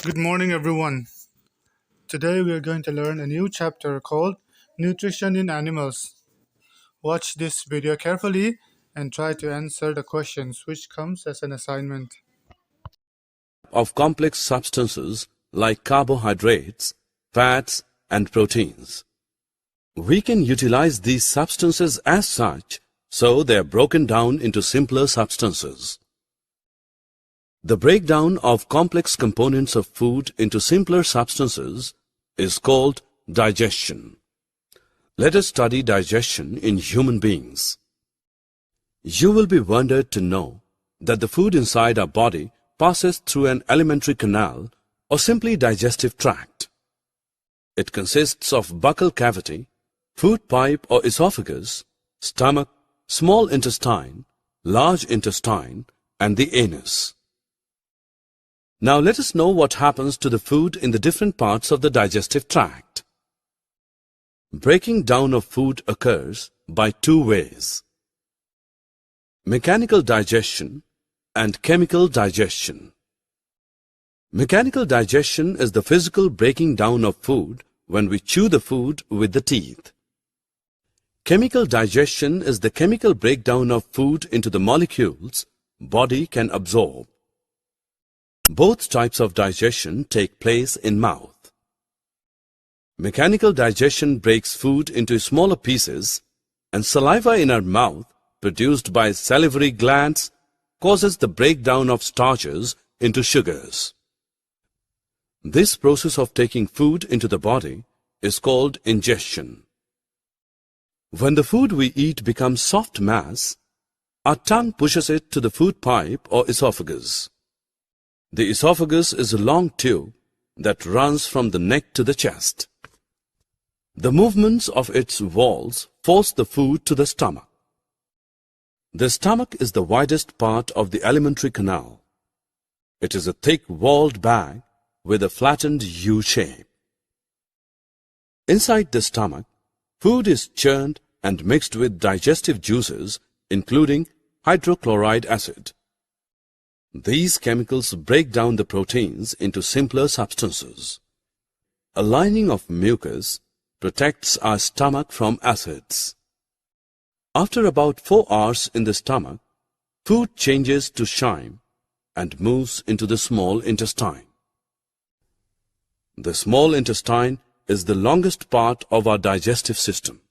Good morning, everyone. Today we are going to learn a new chapter called Nutrition in Animals. Watch this video carefully and try to answer the questions which comes as an assignment. Of complex substances like carbohydrates, fats, and proteins. We can utilize these substances as such, so they are broken down into simpler substances. The breakdown of complex components of food into simpler substances is called digestion. Let us study digestion in human beings. You will be wondered to know that the food inside our body passes through an alimentary canal or simply digestive tract. It consists of buccal cavity, food pipe or esophagus, stomach, small intestine, large intestine, and the anus. Now let us know what happens to the food in the different parts of the digestive tract. Breaking down of food occurs by two ways: mechanical digestion and chemical digestion. Mechanical digestion is the physical breaking down of food when we chew the food with the teeth. Chemical digestion is the chemical breakdown of food into the molecules body can absorb. Both types of digestion take place in mouth. Mechanical digestion breaks food into smaller pieces, and saliva in our mouth, produced by salivary glands, causes the breakdown of starches into sugars. This process of taking food into the body is called ingestion. When the food we eat becomes soft mass, our tongue pushes it to the food pipe or esophagus. The esophagus is a long tube that runs from the neck to the chest. The movements of its walls force the food to the stomach. The stomach is the widest part of the alimentary canal. It is a thick-walled bag with a flattened U shape. Inside the stomach, food is churned and mixed with digestive juices, including hydrochloric acid. These chemicals break down the proteins into simpler substances. A lining of mucus protects our stomach from acids. After about 4 hours in the stomach, food changes to chyme and moves into the small intestine. The small intestine is the longest part of our digestive system.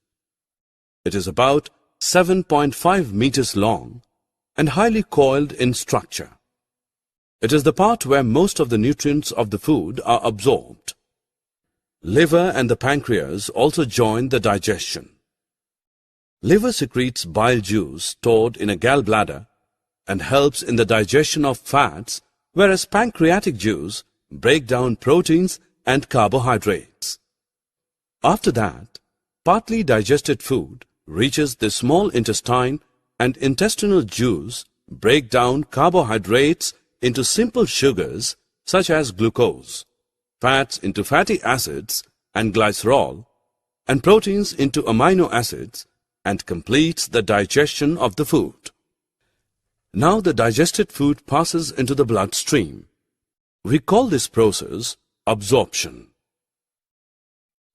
It is about 7.5 meters long and highly coiled in structure. It is the part where most of the nutrients of the food are absorbed. Liver and the pancreas also join the digestion. Liver secretes bile juice stored in a gallbladder and helps in the digestion of fats, whereas pancreatic juice breaks down proteins and carbohydrates. After that, partly digested food reaches the small intestine, and intestinal juice breaks down carbohydrates into simple sugars such as glucose, fats into fatty acids and glycerol, and proteins into amino acids, and completes the digestion of the food. Now the digested food passes into the bloodstream. We call this process absorption.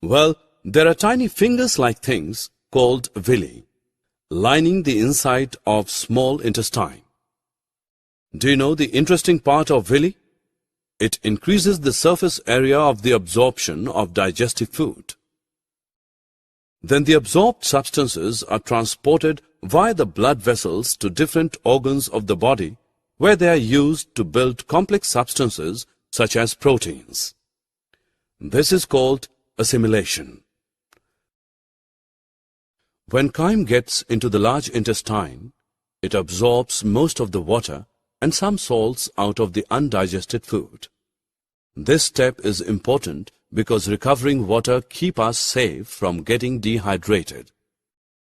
Well, there are tiny fingers-like things called villi, lining the inside of small intestine. Do you know the interesting part of villi? It increases the surface area of the absorption of digestive food. Then the absorbed substances are transported via the blood vessels to different organs of the body, where they are used to build complex substances such as proteins. This is called assimilation. When chyme gets into the large intestine, it absorbs most of the water and some salts out of the undigested food. This step is important because recovering water keeps us safe from getting dehydrated.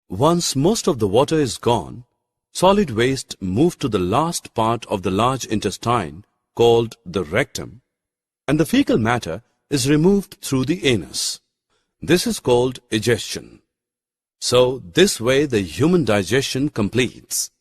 Once most of the water is gone, solid waste moves to the last part of the large intestine called the rectum, and the fecal matter is removed through the anus. This is called digestion. So this way the human digestion completes.